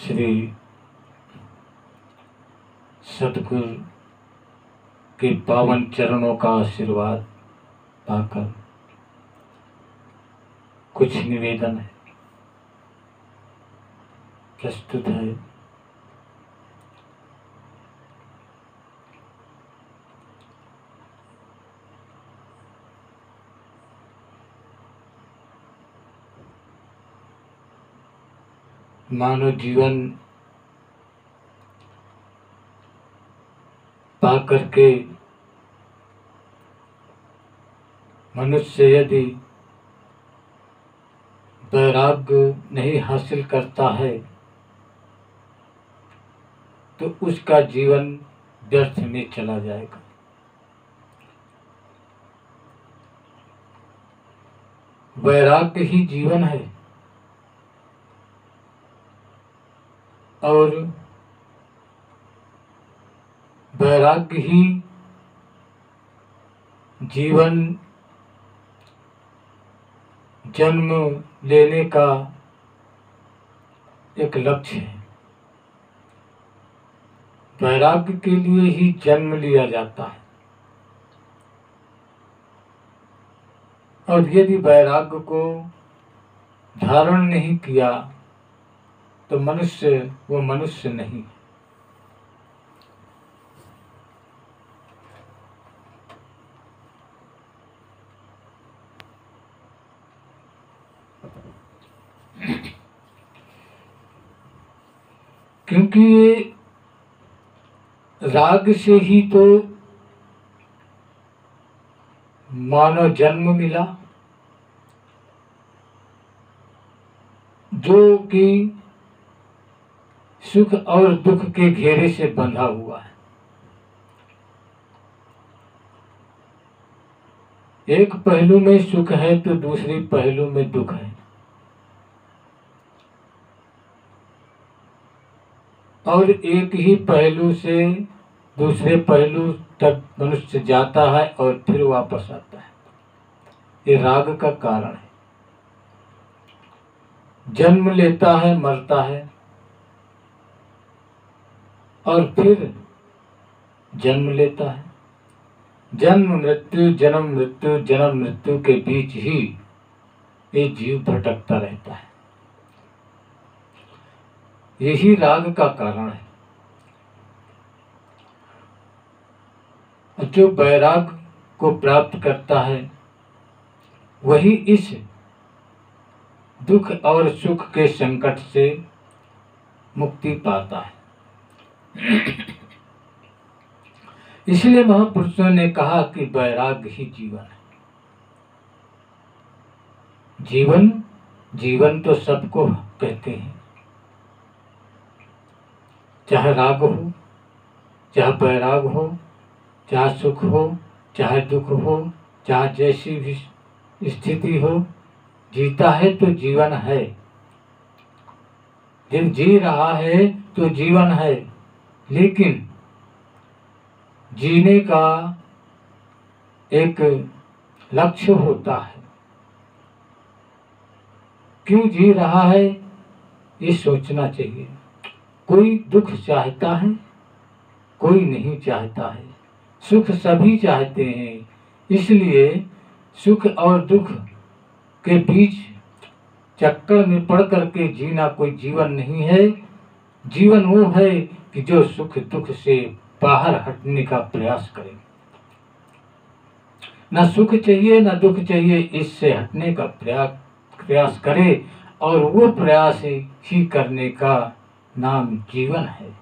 श्री सतगुरु के पावन चरणों का आशीर्वाद पाकर कुछ निवेदन है प्रस्तुत है। मानव जीवन पाकर के मनुष्य यदि वैराग्य नहीं हासिल करता है तो उसका जीवन व्यर्थ में चला जाएगा। वैराग्य ही जीवन है और वैराग्य ही जीवन जन्म लेने का एक लक्ष्य है। वैराग्य के लिए ही जन्म लिया जाता है और यदि वैराग्य को धारण नहीं किया तो वो मनुष्य नहीं। क्योंकि ये राग से ही तो मानव जन्म मिला, जो कि सुख और दुख के घेरे से बंधा हुआ है। एक पहलू में सुख है तो दूसरे पहलू में दुख है और एक ही पहलू से दूसरे पहलू तक मनुष्य जाता है और फिर वापस आता है। ये राग का कारण है। जन्म लेता है, मरता है और फिर जन्म लेता है। जन्म मृत्यु जन्म मृत्यु जन्म मृत्यु के बीच ही ये जीव भटकता रहता है। यही राग का कारण है। जो वैराग को प्राप्त करता है वही इस दुख और सुख के संकट से मुक्ति पाता है। इसलिए महापुरुषों ने कहा कि वैराग्य ही जीवन है। जीवन तो सबको कहते हैं, चाहे राग हो, चाहे वैराग हो, चाहे सुख हो, चाहे दुख हो, चाहे जैसी भी स्थिति हो, जीता है तो जीवन है। जब जी रहा है तो जीवन है, लेकिन जीने का एक लक्ष्य होता है। क्यों जी रहा है ये सोचना चाहिए। कोई दुख चाहता है, कोई नहीं चाहता है। सुख सभी चाहते हैं। इसलिए सुख और दुख के बीच चक्कर में पड़ करके जीना कोई जीवन नहीं है। जीवन वो है कि जो सुख दुख से बाहर हटने का प्रयास करे। ना सुख चाहिए ना दुख चाहिए, इससे हटने का प्रयास करे और वो प्रयास ही करने का नाम जीवन है।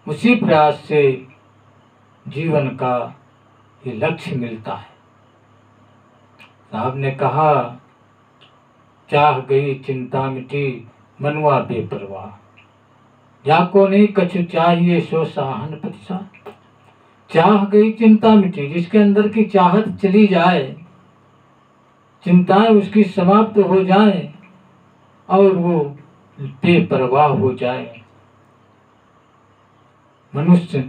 उसी प्रयास से जीवन का ये लक्ष्य मिलता है। साहब ने कहा, चाह गई चिंता मिटी मनवा बेपरवाह, जाको नहीं कछु चाहिए सो साहन प्रतिशा। चाह गई चिंता मिटी, जिसके अंदर की चाहत चली जाए, चिंताएं उसकी समाप्त हो जाए और वो बेपरवाह हो जाए। मनुष्य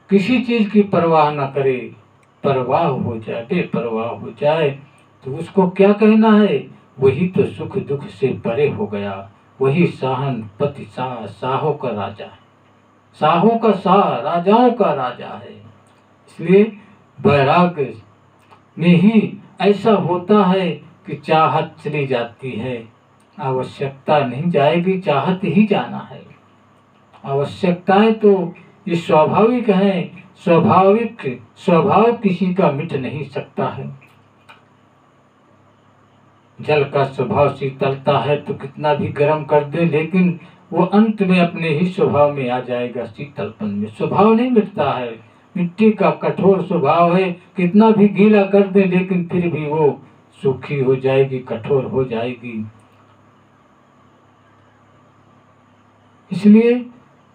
किसी चीज की परवाह न करे, परवाह हो जाए, बेपरवाह हो जाए तो उसको क्या कहना है? वही तो सुख दुख से परे हो गया, वही साहनपति साहों का राजा है। साहों का शाह, राजाओं का राजा है। इसलिए वैराग्य में ही ऐसा होता है कि चाहत चली जाती है, आवश्यकता नहीं जाएगी, चाहत ही जाना है। आवश्यकताएं तो ये स्वाभाविक हैं, स्वभाव किसी का मिट नहीं सकता है। जल का स्वभाव शीतलता है तो कितना भी गर्म कर दे, लेकिन वो अंत में अपने ही स्वभाव में आ जाएगा, शीतलपन में। स्वभाव नहीं मिटता है। मिट्टी का कठोर स्वभाव है, कितना भी गीला कर दे लेकिन फिर भी वो सूखी हो जाएगी, कठोर हो जाएगी। इसलिए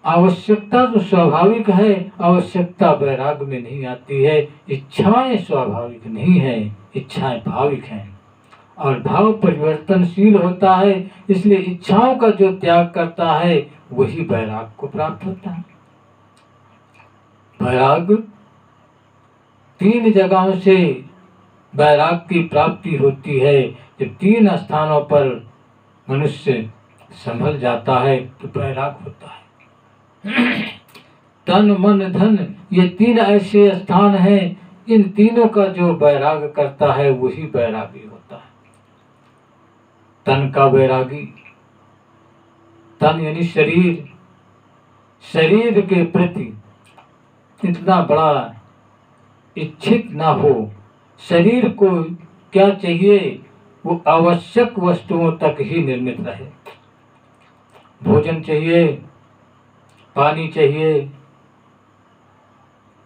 आवश्यकता तो स्वाभाविक है, आवश्यकता वैराग में नहीं आती है। इच्छाएं स्वाभाविक नहीं है, इच्छाएं भाविक हैं और भाव परिवर्तनशील होता है। इसलिए इच्छाओं का जो त्याग करता है वही वैराग को प्राप्त होता है। वैराग 3 जगहों से वैराग की प्राप्ति होती है। जब 3 स्थानों पर मनुष्य संभल जाता है तो वैराग होता है। तन मन धन ये 3 ऐसे स्थान हैं, इन तीनों का जो वैराग करता है वही वैरागी होता है। तन का वैरागी, तन यानी शरीर, शरीर के प्रति इतना बड़ा इच्छित ना हो। शरीर को क्या चाहिए, वो आवश्यक वस्तुओं तक ही निर्मित रहे। भोजन चाहिए, पानी चाहिए,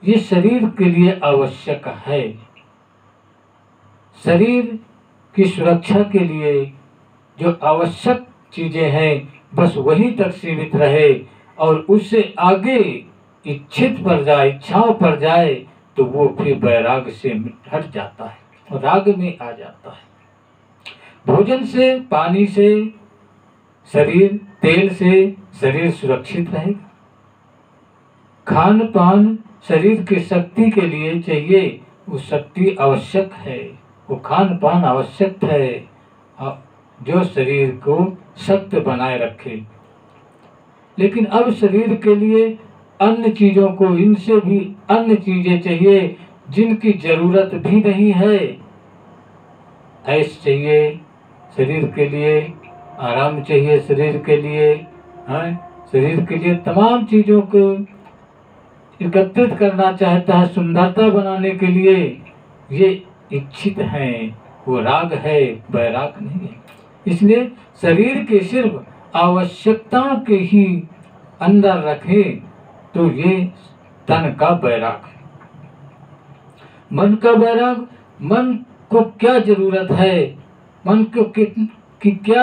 ये शरीर के लिए आवश्यक है। शरीर की सुरक्षा के लिए जो आवश्यक चीजें हैं बस वही तक सीमित रहे, और उससे आगे इच्छित पर जाए, इच्छाओं पर जाए तो वो फिर वैराग से हट जाता है और राग में आ जाता है। भोजन से, पानी से शरीर, तेल से शरीर सुरक्षित रहेगा। खान पान शरीर की शक्ति के लिए चाहिए, वो शक्ति आवश्यक है, वो खान पान आवश्यक है जो शरीर को शक्त बनाए रखे। लेकिन अब शरीर के लिए अन्य चीजों को, इनसे भी अन्य चीजें चाहिए जिनकी जरूरत भी नहीं है। ऐश चाहिए शरीर के लिए, आराम चाहिए शरीर के लिए, शरीर के लिए तमाम चीजों को एकत्रित करना चाहता है सुंदरता बनाने के लिए। ये इच्छित हैं, वो राग है, वैराग नहीं है। इसलिए शरीर के सिर्फ आवश्यकताओं के ही अंदर रखे तो ये तन का वैराग है। मन का वैराग, मन को क्या जरूरत है, मन को की क्या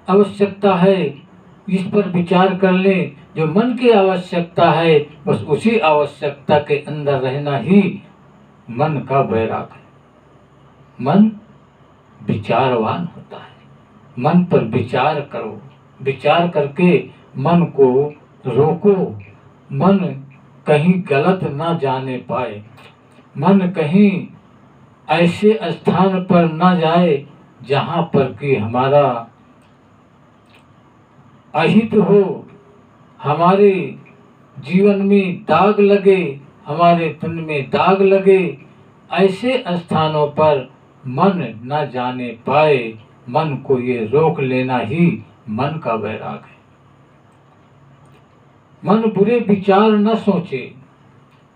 आवश्यकता है, इस पर विचार कर लें। जो मन की आवश्यकता है बस उसी आवश्यकता के अंदर रहना ही मन का वैराग है। मन विचारवान होता है, मन पर विचार करो, विचार करके मन को रोको। मन कहीं गलत ना जाने पाए, मन कहीं ऐसे स्थान पर ना जाए जहाँ पर कि हमारा अहित हो, हमारे जीवन में दाग लगे, हमारे तन में दाग लगे। ऐसे स्थानों पर मन न जाने पाए, मन को ये रोक लेना ही मन का वैराग है। मन बुरे विचार न सोचे,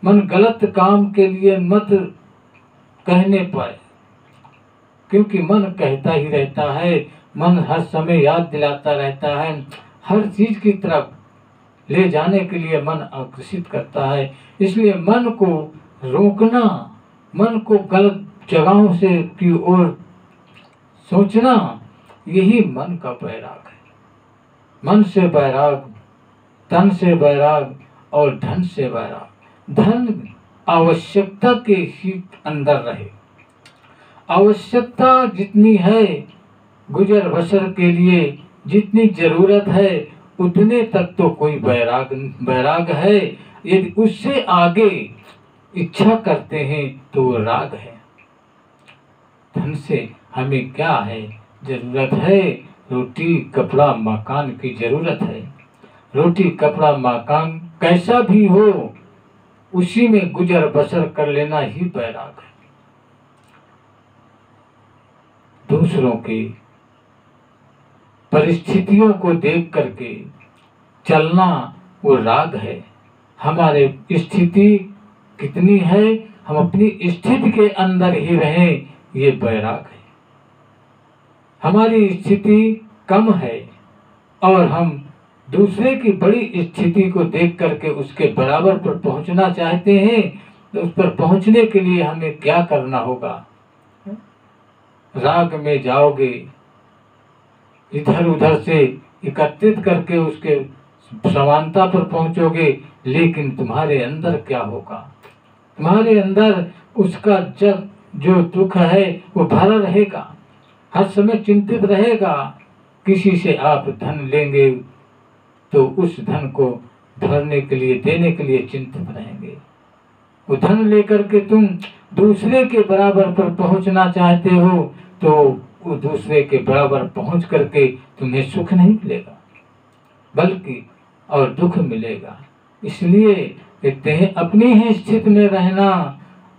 मन गलत काम के लिए मत कहने पाए, क्योंकि मन कहता ही रहता है, मन हर समय याद दिलाता रहता है, हर चीज की तरफ ले जाने के लिए मन आकर्षित करता है। इसलिए मन को रोकना, मन को गलत जगहों से की ओर सोचना, यही मन का वैराग है। मन से वैराग, तन से वैराग और धन से वैराग। धन आवश्यकता के ही अंदर रहे, आवश्यकता जितनी है गुजर बसर के लिए, जितनी जरूरत है उतने तक तो कोई वैराग है। यदि उससे आगे इच्छा करते हैं तो राग है। धन से हमें क्या है, जरूरत है रोटी कपड़ा मकान की जरूरत है। रोटी कपड़ा मकान कैसा भी हो, उसी में गुजर बसर कर लेना ही बैराग है। दूसरों की परिस्थितियों को देख करके चलना वो राग है। हमारे स्थिति कितनी है, हम अपनी स्थिति के अंदर ही रहें, ये बैराग है। हमारी स्थिति कम है और हम दूसरे की बड़ी स्थिति को देख करके उसके बराबर पर पहुंचना चाहते हैं, तो उस पर पहुंचने के लिए हमें क्या करना होगा? राग में जाओगे, इधर उधर से एकत्रित करके उसके समानता पर पहुंचोगे, लेकिन तुम्हारे अंदर क्या होगा? तुम्हारे अंदर उसका जो दुख है वो भरा रहेगा, हर समय चिंतित रहेगा। किसी से आप धन लेंगे तो उस धन को भरने के लिए, देने के लिए चिंतित रहेंगे। वो धन लेकर के तुम दूसरे के बराबर पर पहुंचना चाहते हो, तो वो दूसरे के बराबर पहुंच करके तुम्हें सुख नहीं मिलेगा, बल्कि और दुख मिलेगा। इसलिए कहते हैं अपनी ही स्थिति में रहना,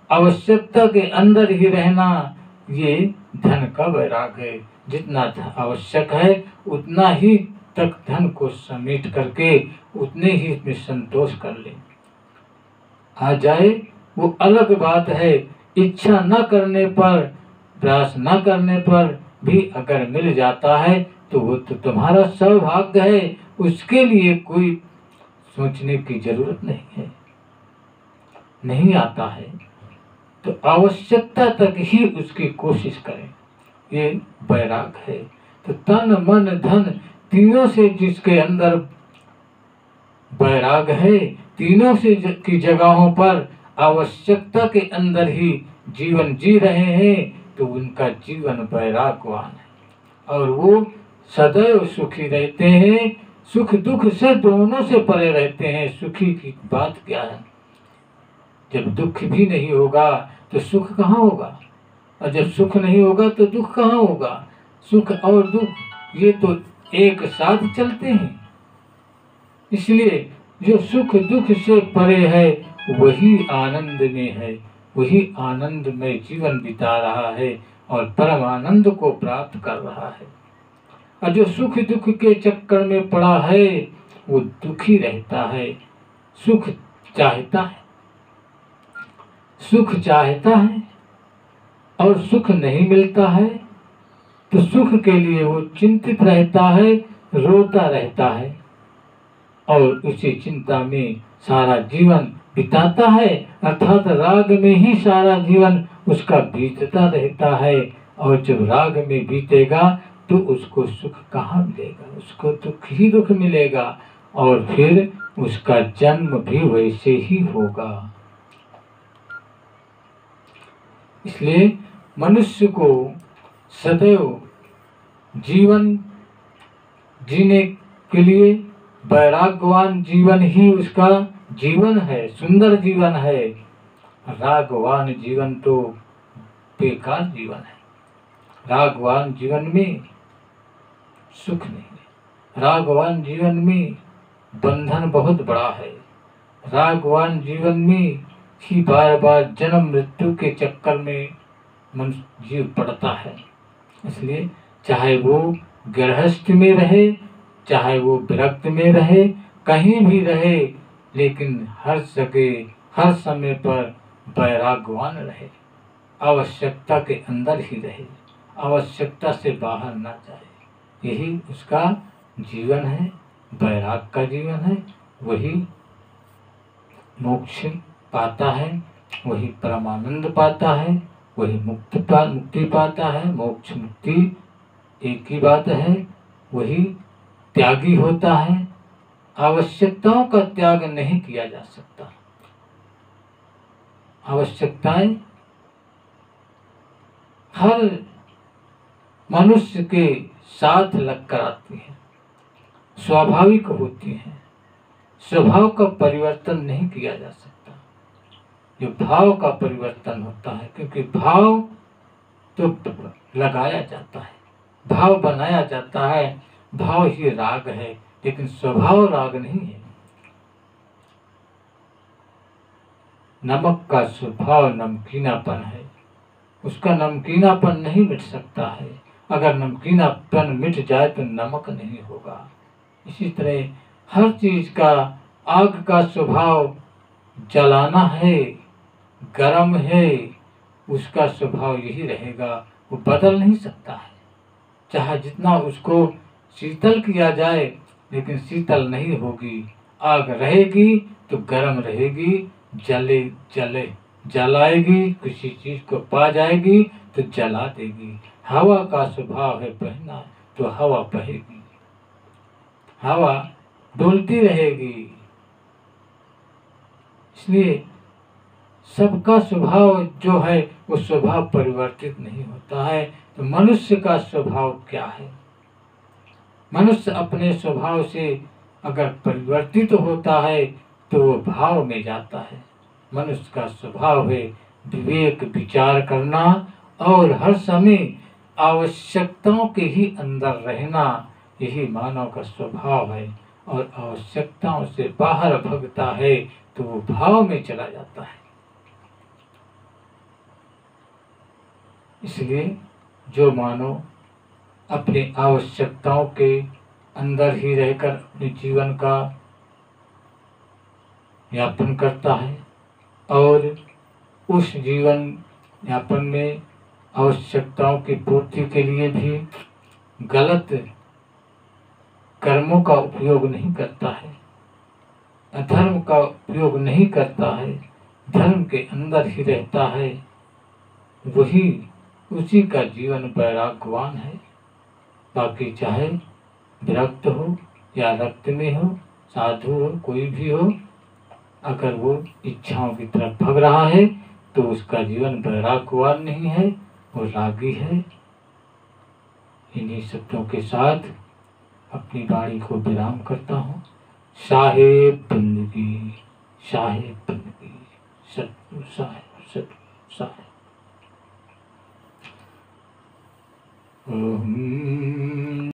आवश्यकता के अंदर ही रहना, ये धन का वैराग है। जितना आवश्यक है उतना ही तक धन को समेट करके उतने ही इसमें संतोष कर ले। आ जाए वो अलग बात है। इच्छा न करने पर, प्रयास न करने पर भी अगर मिल जाता है तो वो तो तुम्हारा सौभाग्य है, उसके लिए कोई सोचने की जरूरत नहीं है। नहीं आता है तो आवश्यकता तक ही उसकी कोशिश करें, ये बैराग है। तो तन मन धन तीनों से जिसके अंदर बैराग है, तीनों से की जगहों पर आवश्यकता के अंदर ही जीवन जी रहे हैं, तो उनका जीवन बैरागवान है और वो सदैव सुखी रहते हैं। सुख दुख से दोनों से परे रहते हैं। सुखी की बात क्या है? जब दुख भी नहीं होगा तो सुख कहाँ होगा, और जब सुख नहीं होगा तो दुख कहाँ होगा? सुख और दुख ये तो एक साथ चलते हैं। इसलिए जो सुख दुख से परे है वही आनंद में है, वही आनंद में जीवन बिता रहा है और परम आनंद को प्राप्त कर रहा है। और जो सुख दुख के चक्कर में पड़ा है वो दुखी रहता है। सुख चाहता है, सुख चाहता है और सुख नहीं मिलता है तो सुख के लिए वो चिंतित रहता है, रोता रहता है और उसी चिंता में सारा जीवन बिताता है। अर्थात राग में ही सारा जीवन उसका बीतता रहता है। और जब राग में बीतेगा तो उसको सुख कहाँ मिलेगा? उसको दुख ही दुख मिलेगा और फिर उसका जन्म भी वैसे ही होगा। इसलिए मनुष्य को सदैव जीवन जीने के लिए वैराग्यवान जीवन ही उसका जीवन है, सुंदर जीवन है। रागवान जीवन तो बेकार जीवन है। रागवान जीवन में सुख नहीं है। रागवान जीवन में बंधन बहुत बड़ा है। रागवान जीवन में ही बार बार जन्म मृत्यु के चक्कर में मनुष्य जीव पड़ता है। इसलिए चाहे वो गृहस्थ में रहे, चाहे वो विरक्त में रहे, कहीं भी रहे, लेकिन हर जगह हर समय पर वैराग्यवान रहे, आवश्यकता के अंदर ही रहे, आवश्यकता से बाहर ना जाए। यही उसका जीवन है, वैराग का जीवन है। वही मोक्ष पाता है, वही परमानंद पाता है, वही मुक्ति पाता है। मोक्ष मुक्ति एक ही बात है। वही त्यागी होता है। आवश्यकताओं का त्याग नहीं किया जा सकता। आवश्यकताएं हर मनुष्य के साथ लगकर आती हैं, स्वाभाविक होती हैं। स्वभाव का परिवर्तन नहीं किया जा सकता। जो भाव का परिवर्तन होता है, क्योंकि भाव तो लगाया जाता है, भाव बनाया जाता है। भाव ही राग है, लेकिन स्वभाव राग नहीं है। नमक का स्वभाव नमकीनापन है, उसका नमकीनापन नहीं मिट सकता है। अगर नमकीनापन मिट जाए तो नमक नहीं होगा। इसी तरह हर चीज का, आग का स्वभाव जलाना है, गरम है, उसका स्वभाव यही रहेगा, वो बदल नहीं सकता है। चाहे जितना उसको शीतल किया जाए, लेकिन शीतल नहीं होगी। आग रहेगी तो गर्म रहेगी, जले जले जलाएगी, किसी चीज को पा जाएगी तो जला देगी। हवा का स्वभाव है बहना, तो हवा बहेगी, हवा डोलती रहेगी। इसलिए सबका स्वभाव जो है वो स्वभाव परिवर्तित नहीं होता है। तो मनुष्य का स्वभाव क्या है? मनुष्य अपने स्वभाव से अगर परिवर्तित होता है तो वो भाव में जाता है। मनुष्य का स्वभाव है विवेक, विचार करना और हर समय आवश्यकताओं के ही अंदर रहना। यही मानव का स्वभाव है। और आवश्यकताओं से बाहर भगता है तो वो भाव में चला जाता है। इसलिए जो मानव अपनी आवश्यकताओं के अंदर ही रहकर अपने जीवन का यापन करता है और उस जीवन यापन में आवश्यकताओं की पूर्ति के लिए भी गलत कर्मों का उपयोग नहीं करता है, अधर्म का उपयोग नहीं करता है, धर्म के अंदर ही रहता है, वही उसी का जीवन वैराग्यवान है। बाकी चाहे विरक्त हो या रक्त में हो, साधु हो, कोई भी हो, अगर वो इच्छाओं की तरफ भग रहा है तो उसका जीवन वैराग्यवान नहीं है, वो रागी है। इन्हीं शब्दों के साथ अपनी वाणी को विराम करता हूँ। साहेब बंदगी, साहेब बंदगी, सतगुरु साहेब, सतगुरु साहेब।